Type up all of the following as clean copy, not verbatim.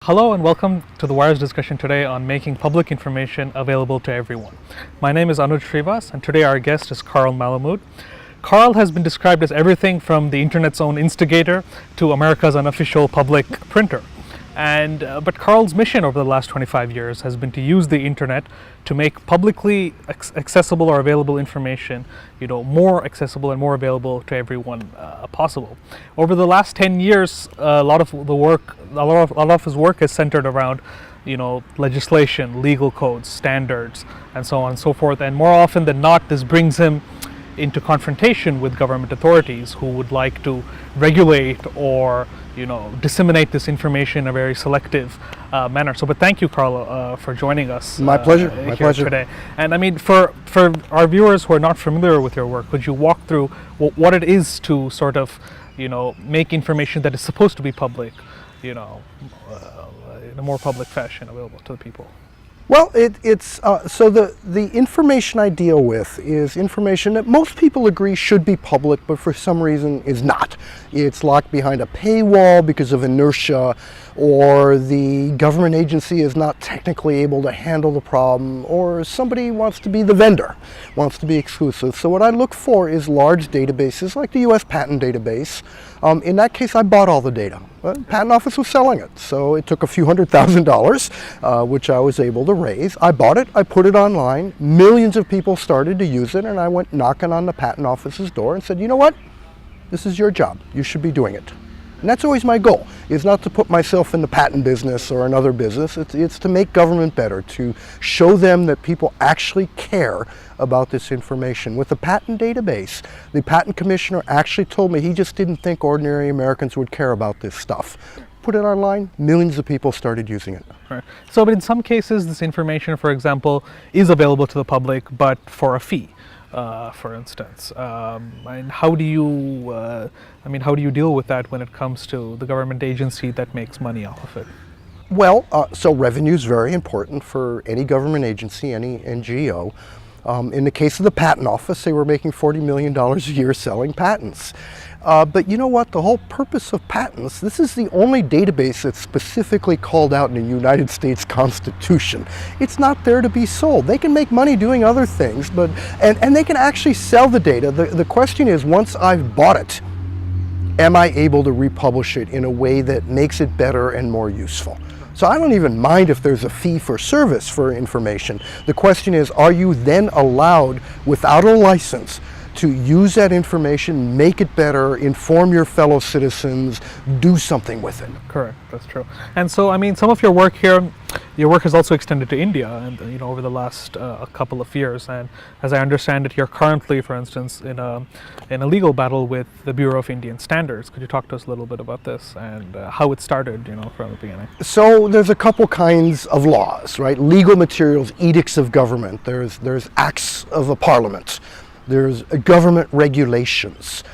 Hello and welcome to the Wire's discussion today on making public information available to everyone. My name is Anuj Srivas and today our guest is Carl Malamud. Carl has been described as everything from the internet's own instigator to America's unofficial public printer. But Carl's mission over the last 25 years has been to use the internet to make publicly accessible or available information, more accessible and more available to everyone possible. Over the last 10 years, a lot of his work is centered around, legislation, legal codes, standards, and so on and so forth. And more often than not, this brings him into confrontation with government authorities who would like to regulate or disseminate this information in a very selective manner. But thank you, Carl, for joining us. My pleasure. My pleasure today. And I mean, for our viewers who are not familiar with your work, could you walk through what it is to sort of, make information that is supposed to be public, in a more public fashion available to the people? Well, so the information I deal with is information that most people agree should be public, but for some reason is not. It's locked behind a paywall because of inertia, or the government agency is not technically able to handle the problem, or somebody wants to be the vendor, wants to be exclusive. So what I look for is large databases like the US Patent Database. In that case, I bought all the data. The Patent Office was selling it, so it took a few $100,000, which I was able to raise. I bought it, I put it online, millions of people started to use it, and I went knocking on the Patent Office's door and said, you know what? This is your job. You should be doing it. And that's always my goal, is not to put myself in the patent business or another business. It's to make government better, to show them that people actually care about this information. With the patent database, the patent commissioner actually told me he just didn't think ordinary Americans would care about this stuff. Put it online, millions of people started using it. Right. So, but in some cases, this information, for example, is available to the public, but for a fee. For instance, and how do you deal with that when it comes to the government agency that makes money off of it? Well, so revenue is very important for any government agency, any NGO. In the case of the Patent Office, they were making $40 million a year selling patents. But you know what? The whole purpose of patents, this is the only database that's specifically called out in the United States Constitution. It's not there to be sold. They can make money doing other things, and they can actually sell the data. The question is, once I've bought it, am I able to republish it in a way that makes it better and more useful? So I don't even mind if there's a fee for service for information. The question is, are you then allowed, without a license, to use that information, make it better, inform your fellow citizens, do something with it? Correct, that's true. And so, I mean, some of your work has also extended to India, and over the last a couple of years. And as I understand it, you're currently, for instance, in a legal battle with the Bureau of Indian Standards. Could you talk to us a little bit about this and how it started, from the beginning? So there's a couple kinds of laws, right? Legal materials, edicts of government. There's acts of a parliament. There's government regulations.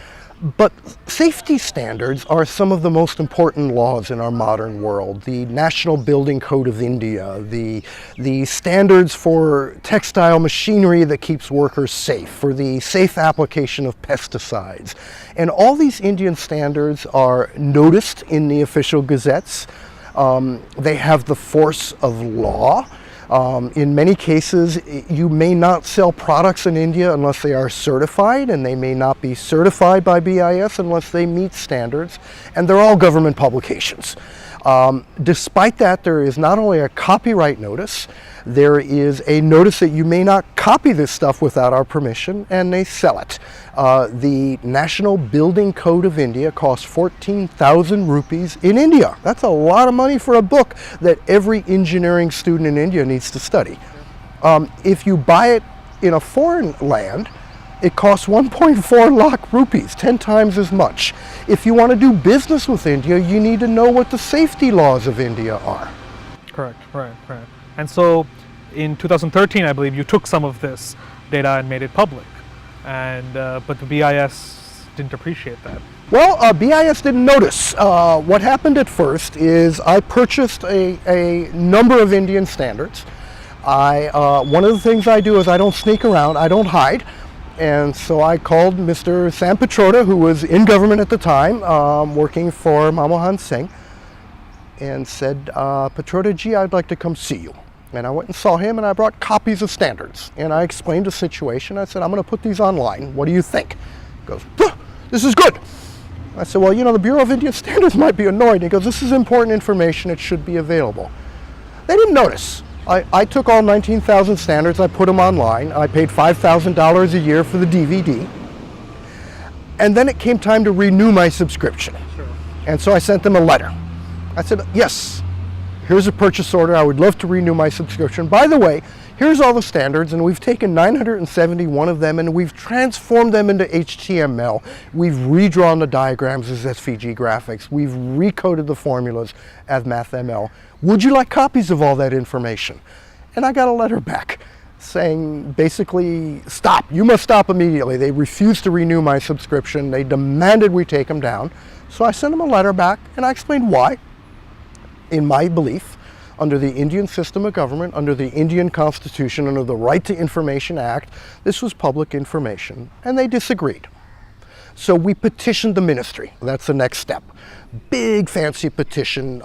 But safety standards are some of the most important laws in our modern world. The National Building Code of India, the standards for textile machinery that keeps workers safe, for the safe application of pesticides. And all these Indian standards are noticed in the official gazettes. They have the force of law. In many cases, you may not sell products in India unless they are certified, and they may not be certified by BIS unless they meet standards, and they're all government publications. Despite that, there is not only a copyright notice, there is a notice that you may not copy this stuff without our permission, and they sell it. The National Building Code of India costs 14,000 rupees in India. That's a lot of money for a book that every engineering student in India needs to study. If you buy it in a foreign land, it costs 1.4 lakh rupees, 10 times as much. If you want to do business with India, you need to know what the safety laws of India are. Correct, right. And so in 2013, I believe, you took some of this data and made it public. But the BIS didn't appreciate that. Well, BIS didn't notice. What happened at first is I purchased a number of Indian standards. One of the things I do is I don't sneak around, I don't hide. And so I called Mr. Sam Petroda, who was in government at the time, working for Manmohan Singh. and said, Petroda G, I'd like to come see you. And I went and saw him, and I brought copies of standards. And I explained the situation. I said, I'm going to put these online. What do you think? He goes, this is good. I said, well, the Bureau of Indian Standards might be annoyed. He goes, this is important information. It should be available. They didn't notice. I took all 19,000 standards. I put them online. I paid $5,000 a year for the DVD. And then it came time to renew my subscription. Sure. And so I sent them a letter. I said, yes, here's a purchase order. I would love to renew my subscription. By the way, here's all the standards, and we've taken 971 of them and we've transformed them into HTML. We've redrawn the diagrams as SVG graphics. We've recoded the formulas as MathML. Would you like copies of all that information? And I got a letter back saying, basically, stop. You must stop immediately. They refused to renew my subscription. They demanded we take them down. So I sent them a letter back, and I explained why. In my belief, under the Indian system of government, under the Indian Constitution, under the Right to Information Act, this was public information, and they disagreed. So we petitioned the ministry. That's the next step. Big fancy petition.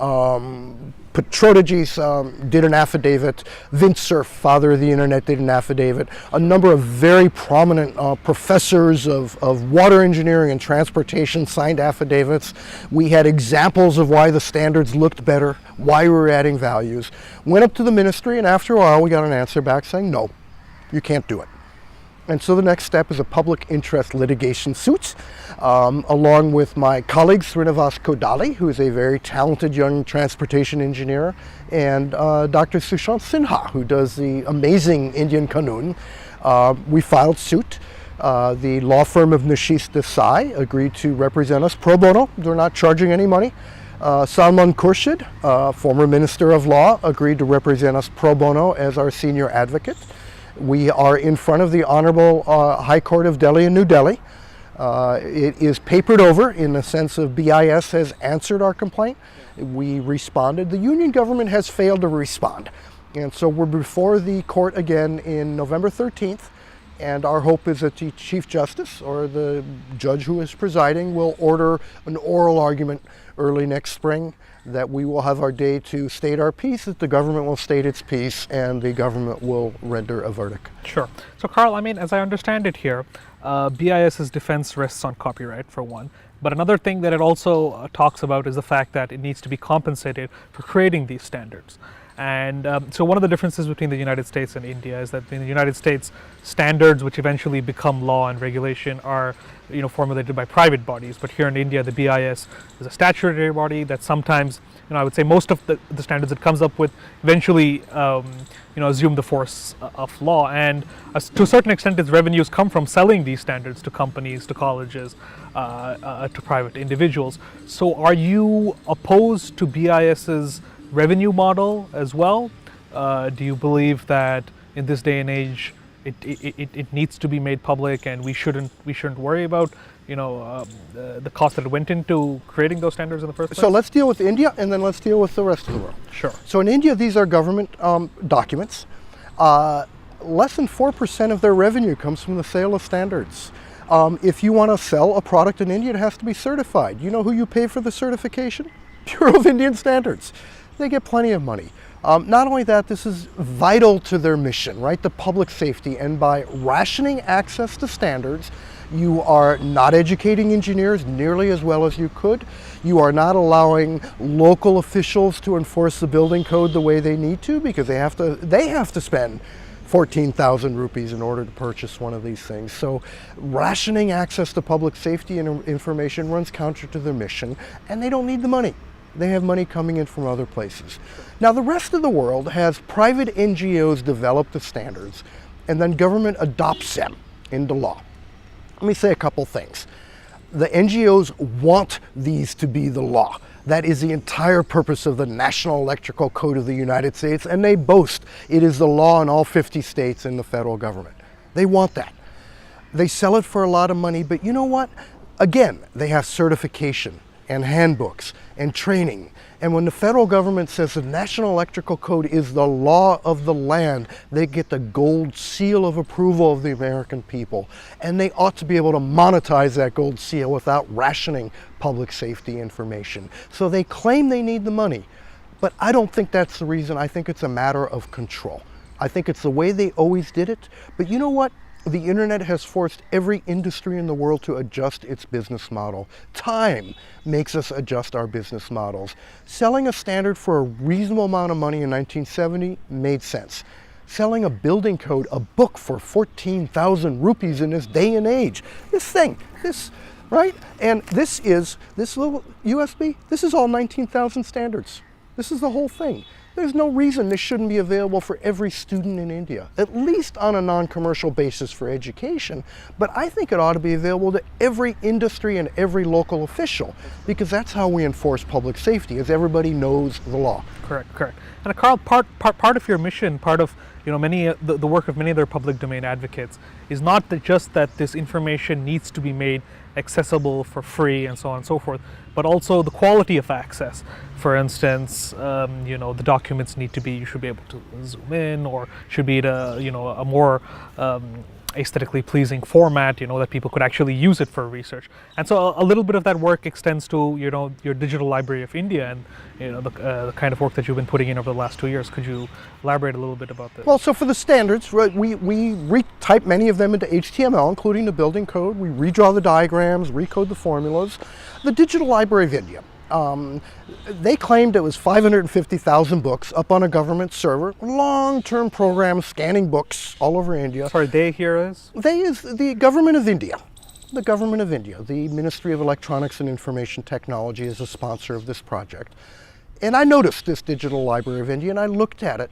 Petrodages did an affidavit. Vint Cerf, father of the internet, did an affidavit. A number of very prominent professors of water engineering and transportation signed affidavits. We had examples of why the standards looked better, why we were adding values. Went up to the ministry, and after a while we got an answer back saying, no, you can't do it. And so the next step is a public interest litigation suit, along with my colleague Srivas Kodali, who is a very talented young transportation engineer, and Dr. Sushant Sinha, who does the amazing Indian Kanun. We filed suit. The law firm of Nishis Desai agreed to represent us pro bono. They're not charging any money. Salman Khurshid, former Minister of Law, agreed to represent us pro bono as our senior advocate. We are in front of the Honorable High Court of Delhi in New Delhi. It is papered over in the sense of BIS has answered our complaint. We responded. The union government has failed to respond. And so we're before the court again in November 13th. And our hope is that the Chief Justice or the judge who is presiding will order an oral argument early next spring, that we will have our day to state our piece, that the government will state its piece, and the government will render a verdict. Sure. So Carl, as I understand it here, BIS's defense rests on copyright for one. But another thing that it also talks about is the fact that it needs to be compensated for creating these standards. And so one of the differences between the United States and India is that in the United States, standards which eventually become law and regulation are formulated by private bodies. But here in India, the BIS is a statutory body that sometimes, I would say most of the standards it comes up with eventually, assume the force of law. And to a certain extent, its revenues come from selling these standards to companies, to colleges, to private individuals. So are you opposed to BIS's revenue model as well? Do you believe that in this day and age it needs to be made public, and we shouldn't worry about the cost that went into creating those standards in the first place? So let's deal with India, and then let's deal with the rest of the world. Sure. So in India, these are government documents. Less than 4% of their revenue comes from the sale of standards. If you want to sell a product in India, it has to be certified. You know who you pay for the certification? Bureau of Indian Standards. They get plenty of money. Not only that, this is vital to their mission, right? The public safety. And by rationing access to standards, you are not educating engineers nearly as well as you could. You are not allowing local officials to enforce the building code the way they need to, because they have to spend 14,000 rupees in order to purchase one of these things. So rationing access to public safety and information runs counter to their mission, and they don't need the money. They have money coming in from other places. Now, the rest of the world has private NGOs develop the standards, and then government adopts them into law. Let me say a couple things. The NGOs want these to be the law. That is the entire purpose of the National Electrical Code of the United States, and they boast it is the law in all 50 states and the federal government. They want that. They sell it for a lot of money, but you know what? Again, they have certification and handbooks and training. And when the federal government says the National Electrical Code is the law of the land, they get the gold seal of approval of the American people. And they ought to be able to monetize that gold seal without rationing public safety information. So they claim they need the money. But I don't think that's the reason. I think it's a matter of control. I think it's the way they always did it. But you know what? The internet has forced every industry in the world to adjust its business model. Time makes us adjust our business models. Selling a standard for a reasonable amount of money in 1970 made sense. Selling a building code, a book for 14,000 rupees in this day and age. Right? And this little USB, this is all 19,000 standards. This is the whole thing. There's no reason this shouldn't be available for every student in India, at least on a non-commercial basis for education. But I think it ought to be available to every industry and every local official, because that's how we enforce public safety, is everybody knows the law. Correct. And Carl, part of your mission, part of the work of many other public domain advocates, is not just that this information needs to be made accessible for free and so on and so forth, but also the quality of access. For instance, the documents need to be, you should be able to zoom in, or should be a more aesthetically pleasing format, that people could actually use it for research. And so a little bit of that work extends to, your Digital Library of India and, the kind of work that you've been putting in over the last 2 years. Could you elaborate a little bit about this? Well, so for the standards, right, we retype many of them into HTML, including the building code. We redraw the diagrams, recode the formulas. The Digital Library of India, they claimed it was 550,000 books up on a government server, long-term program scanning books all over India. Sorry, they here is? They is the government of India. The government of India, the Ministry of Electronics and Information Technology, is a sponsor of this project. And I noticed this Digital Library of India, and I looked at it,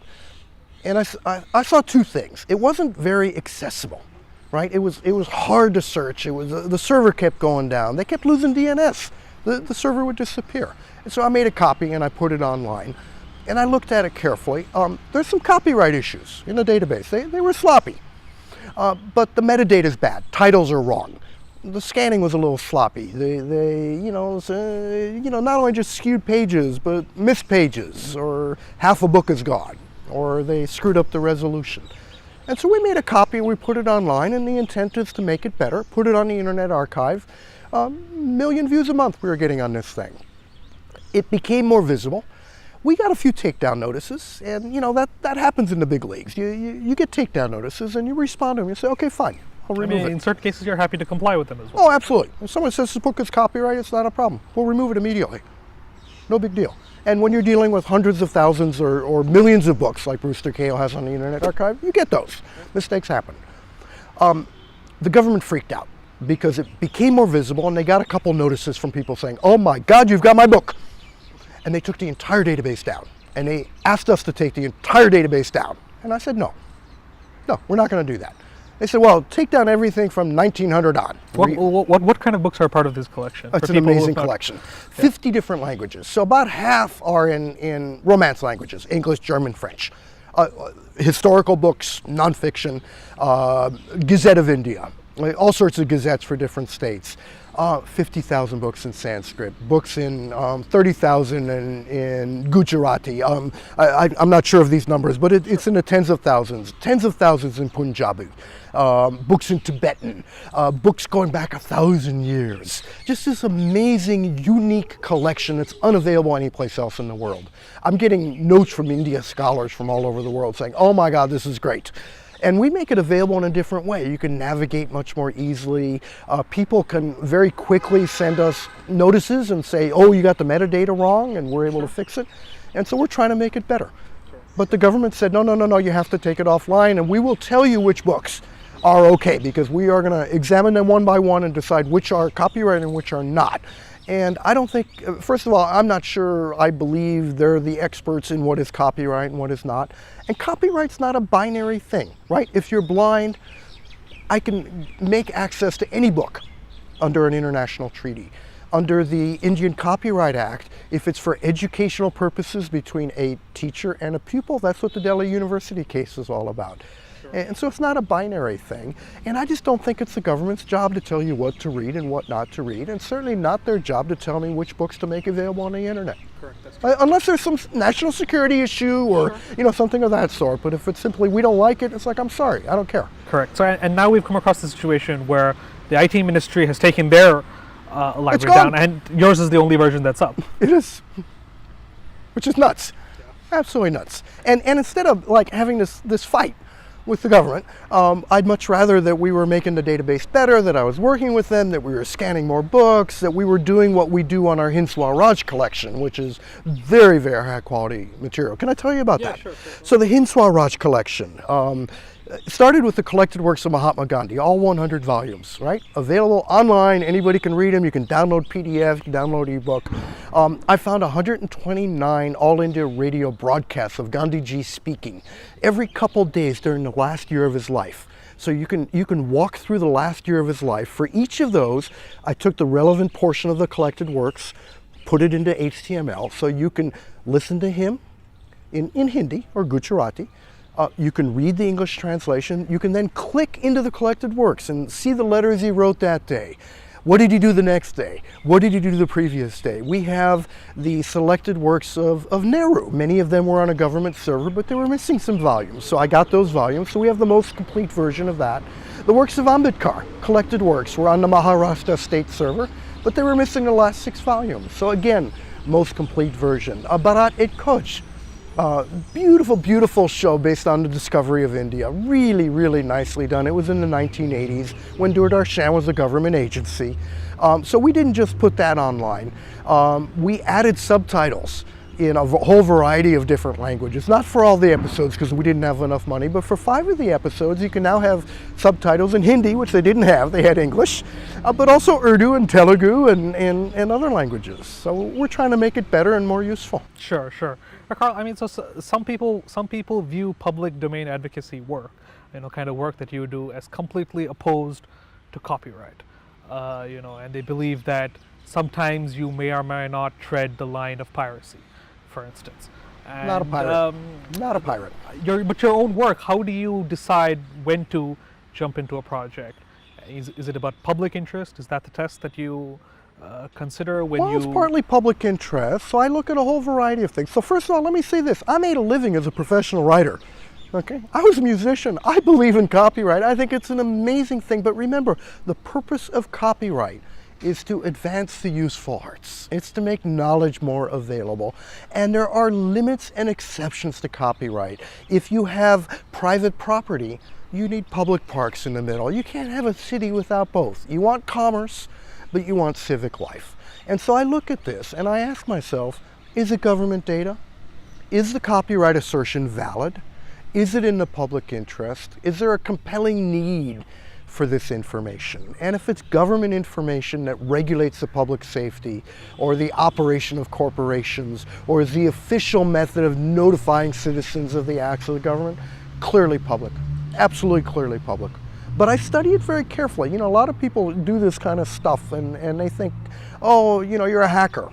and I saw two things. It wasn't very accessible, right? It was hard to search. The server kept going down. They kept losing DNS. The server would disappear. And so I made a copy and I put it online. And I looked at it carefully. There's some copyright issues in the database. They were sloppy. But the metadata is bad. Titles are wrong. The scanning was a little sloppy. They not only just skewed pages, but missed pages, or half a book is gone, or they screwed up the resolution. And so we made a copy and we put it online, and the intent is to make it better, put it on the Internet Archive. 1 million views a month we were getting on this thing. It became more visible. We got a few takedown notices, and that happens in the big leagues. You get takedown notices and you respond to them. You say, okay, fine, I'll remove it. In certain cases you're happy to comply with them as well. Oh, absolutely. If someone says this book is copyright, it's not a problem. We'll remove it immediately. No big deal. And when you're dealing with hundreds of thousands or millions of books like Brewster Kahle has on the Internet Archive, you get those. Mistakes happen. The government freaked out because it became more visible, and they got a couple notices from people saying, oh my God, you've got my book. And they took the entire database down. And they asked us to take the entire database down. And I said, no, we're not going to do that. They said, well, take down everything from 1900 on. What kind of books are part of this collection? It's an amazing collection. 50 different languages. So about half are in Romance languages, English, German, French. Historical books, nonfiction, Gazette of India, all sorts of gazettes for different states. 50,000 books in Sanskrit, books in 30,000 in Gujarati. I'm not sure of these numbers, but it's in the tens of thousands in Punjabi. Books in Tibetan, books going back 1,000 years. Just this amazing, unique collection that's unavailable anyplace else in the world. I'm getting notes from India scholars from all over the world saying, oh my God, this is great. And we make it available in a different way. You can navigate much more easily. People can very quickly send us notices and say, oh, you got the metadata wrong, and we're able to fix it. And so we're trying to make it better. But the government said, no, you have to take it offline, and we will tell you which books are okay, because we are going to examine them one by one and decide which are copyrighted and which are not. And I don't think, first of all, I'm not sure I believe they're the experts in what is copyright and what is not. And copyright's not a binary thing, right? If you're blind, I can make access to any book under an international treaty. Under the Indian Copyright Act, if it's for educational purposes between a teacher and a pupil, that's what the Delhi University case is all about. And so it's not a binary thing. And I just don't think it's the government's job to tell you what to read and what not to read, and certainly not their job to tell me which books to make available on the internet. Correct. That's unless there's some national security issue or something of that sort. But if it's simply we don't like it, it's like, I'm sorry, I don't care. Correct. So, and now we've come across the situation where the IT ministry has taken their library down, and yours is the only version that's up. It is, which is nuts. Absolutely nuts. And instead of like having this fight with the government, I'd much rather that we were making the database better, that I was working with them, that we were scanning more books, that we were doing what we do on our Hinswar Raj collection, which is very, very high quality material. Can I tell you about that? Sure. So the Hinswar Raj collection started with the collected works of Mahatma Gandhi, all 100 volumes, right? Available online, anybody can read them, you can download PDF, you can download ebook. I found 129 All India radio broadcasts of Gandhiji speaking every couple days during the last year of his life. So you can walk through the last year of his life. For each of those, I took the relevant portion of the collected works, put it into HTML, so you can listen to him in Hindi or Gujarati. You can read the English translation. You can then click into the collected works and see the letters he wrote that day. What did he do the next day? What did he do the previous day? We have the selected works of Nehru. Many of them were on a government server, but they were missing some volumes. So I got those volumes. So we have the most complete version of that. The works of Ambedkar, collected works, were on the Maharashtra state server, but they were missing the last 6 volumes. So again, most complete version. Bharat et Koj. Beautiful, beautiful show based on the discovery of India. Really, really nicely done. It was in the 1980s when Doordarshan was a government agency. So we didn't just put that online. We added subtitles in a whole variety of different languages. Not for all the episodes because we didn't have enough money, but for 5 of the episodes you can now have subtitles in Hindi, which they didn't have. They had English, but also Urdu and Telugu and other languages. So we're trying to make it better and more useful. Sure. Carl, I mean, so some people view public domain advocacy work, kind of work that you do, as completely opposed to copyright. And they believe that sometimes you may or may not tread the line of piracy, for instance. And, not a pirate. Not a pirate. But your own work, how do you decide when to jump into a project? Is it about public interest? Is that the test that you consider when Well, it's partly public interest, so I look at a whole variety of things. So first of all, let me say this. I made a living as a professional writer. Okay? I was a musician. I believe in copyright. I think it's an amazing thing. But remember, the purpose of copyright is to advance the useful arts. It's to make knowledge more available. And there are limits and exceptions to copyright. If you have private property, you need public parks in the middle. You can't have a city without both. You want commerce, but you want civic life. And so I look at this and I ask myself, is it government data? Is the copyright assertion valid? Is it in the public interest? Is there a compelling need for this information? And if it's government information that regulates the public safety or the operation of corporations or is the official method of notifying citizens of the acts of the government, clearly public, absolutely clearly public. But I study it very carefully. A lot of people do this kind of stuff and they think, oh, you're a hacker.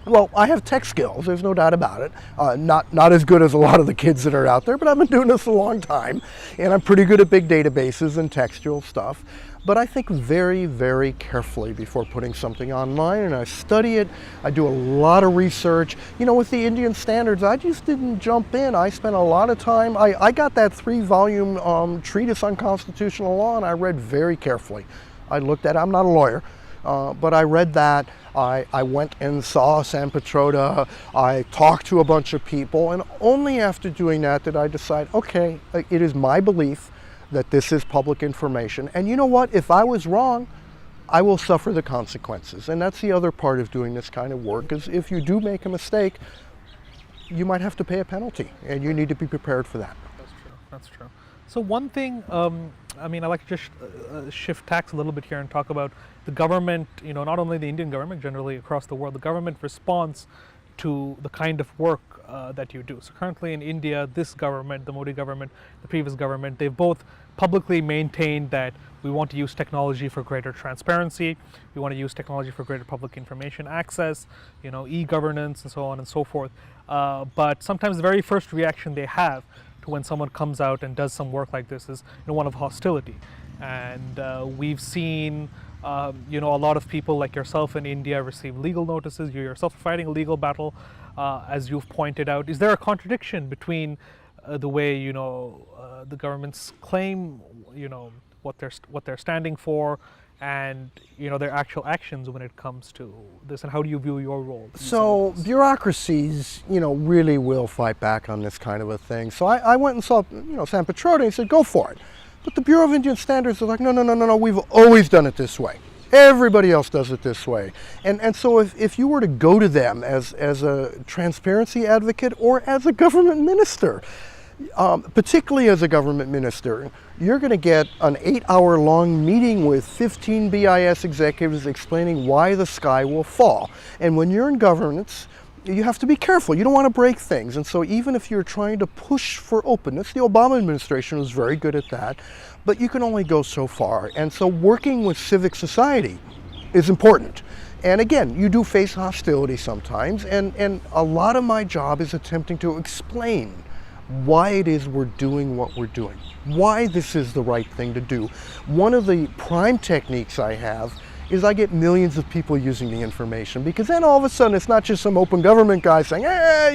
Well, I have tech skills, there's no doubt about it. Not as good as a lot of the kids that are out there, but I've been doing this a long time. And I'm pretty good at big databases and textual stuff. But I think very, very carefully before putting something online, and I study it. I do a lot of research. With the Indian standards, I just didn't jump in. I spent a lot of time. I got that 3-volume treatise on constitutional law, and I read very carefully. I looked at it. I'm not a lawyer, but I read that. I went and saw San Petroda. I talked to a bunch of people, and only after doing that did I decide, okay, it is my belief that this is public information. And you know what? If I was wrong, I will suffer the consequences. And that's the other part of doing this kind of work, is if you do make a mistake, you might have to pay a penalty, and you need to be prepared for that. That's true. So one thing, I'd like to just shift tacks a little bit here and talk about the government, not only the Indian government, generally across the world, the government response to the kind of work that you do. So currently in India, this government, the Modi government, the previous government, they've both publicly maintained that we want to use technology for greater transparency, we want to use technology for greater public information access, e-governance and so on and so forth. But sometimes the very first reaction they have to when someone comes out and does some work like this is one of hostility. And we've seen a lot of people like yourself in India receive legal notices. You yourself are fighting a legal battle, as you've pointed out. Is there a contradiction between the way the governments claim what they're standing for and their actual actions when it comes to this, and how do you view your role? So bureaucracies, really will fight back on this kind of a thing. So I went and saw, San Petrote and said, go for it. But the Bureau of Indian Standards are like, no, we've always done it this way. Everybody else does it this way. And so if you were to go to them as a transparency advocate or as a government minister, particularly as a government minister, you're going to get an 8-hour-long meeting with 15 BIS executives explaining why the sky will fall. And when you're in governance, you have to be careful. You don't want to break things. And so even if you're trying to push for openness, the Obama administration was very good at that, but you can only go so far. And so working with civic society is important. And again, you do face hostility sometimes, and a lot of my job is attempting to explain why it is we're doing what we're doing, why this is the right thing to do. One of the prime techniques I have is I get millions of people using the information, because then all of a sudden it's not just some open government guy saying,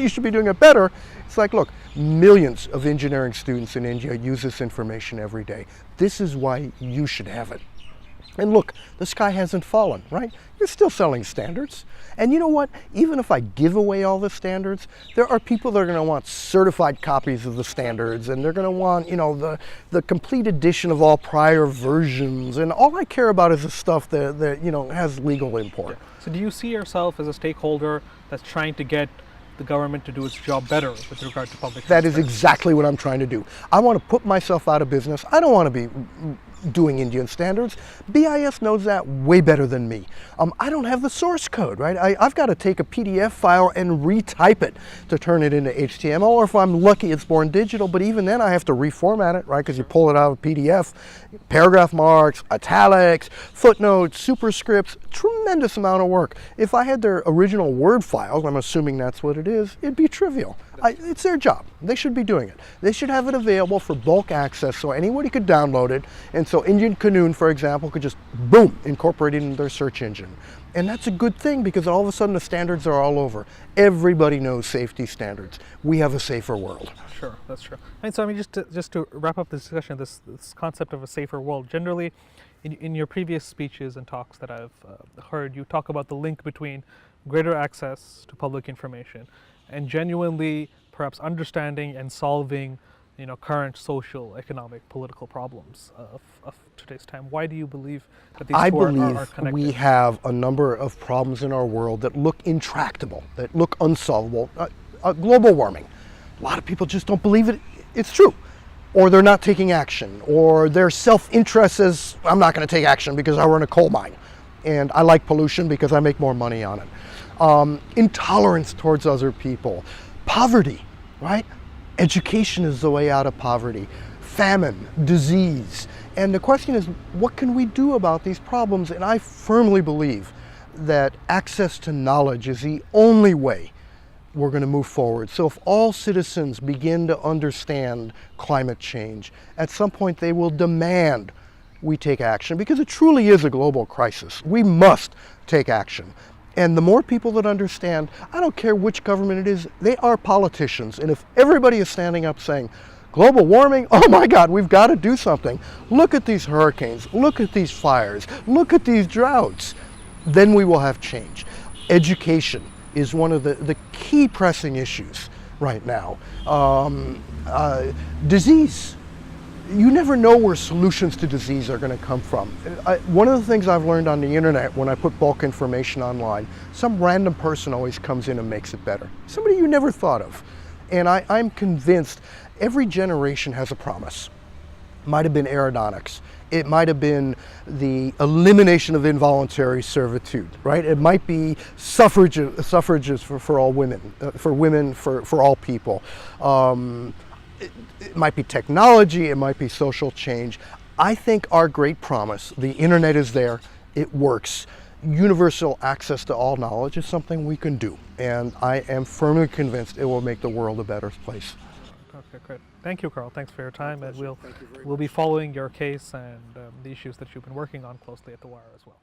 you should be doing it better. It's like, look, millions of engineering students in India use this information every day. This is why you should have it. And look, the sky hasn't fallen, right? You're still selling standards. And you know what? Even if I give away all the standards, there are people that are going to want certified copies of the standards, and they're going to want, the complete edition of all prior versions. And all I care about is the stuff that has legal import. Yeah. So do you see yourself as a stakeholder that's trying to get the government to do its job better with regard to public That is exactly what I'm trying to do. I want to put myself out of business. I don't want to be doing Indian standards. BIS knows that way better than me. I don't have the source code, right? I've got to take a PDF file and retype it to turn it into HTML, or if I'm lucky, it's born digital, but even then I have to reformat it, right? Because you pull it out of PDF, paragraph marks, italics, footnotes, superscripts, tremendous amount of work. If I had their original Word files, I'm assuming that's what it is, it'd be trivial. It's their job. They should be doing it. They should have it available for bulk access so anybody could download it, and so Indian Canoe, for example, could just, boom, incorporate it into their search engine. And that's a good thing, because all of a sudden the standards are all over. Everybody knows safety standards. We have a safer world. Sure, that's true. And so, just to wrap up this discussion, this concept of a safer world, generally, in your previous speeches and talks that I've heard, you talk about the link between greater access to public information and genuinely perhaps understanding and solving current social, economic, political problems of today's time. Why do you believe that these two are connected? We have a number of problems in our world that look intractable, that look unsolvable. Global warming. A lot of people just don't believe it's true. Or they're not taking action. Or their self-interest says, I'm not going to take action because I run a coal mine. And I like pollution because I make more money on it. Intolerance towards other people. Poverty, right? Education is the way out of poverty. Famine, disease. And the question is, what can we do about these problems? And I firmly believe that access to knowledge is the only way we're going to move forward. So if all citizens begin to understand climate change, at some point they will demand we take action, because it truly is a global crisis. We must take action. And the more people that understand, I don't care which government it is, they are politicians. And if everybody is standing up saying, global warming, oh my God, we've got to do something. Look at these hurricanes, look at these fires, look at these droughts, then we will have change. Education is one of the key pressing issues right now. Disease. You never know where solutions to disease are going to come from. One of the things I've learned on the internet when I put bulk information online, some random person always comes in and makes it better. Somebody you never thought of. And I'm convinced every generation has a promise. Might have been aerodynamics. It might have been the elimination of involuntary servitude, right? It might be suffrages for all women, for all people. It might be technology, it might be social change. I think our great promise, the internet is there, it works. Universal access to all knowledge is something we can do. And I am firmly convinced it will make the world a better place. Okay, great. Thank you, Carl. Thanks for your time. And we'll be following your case and the issues that you've been working on closely at The Wire as well.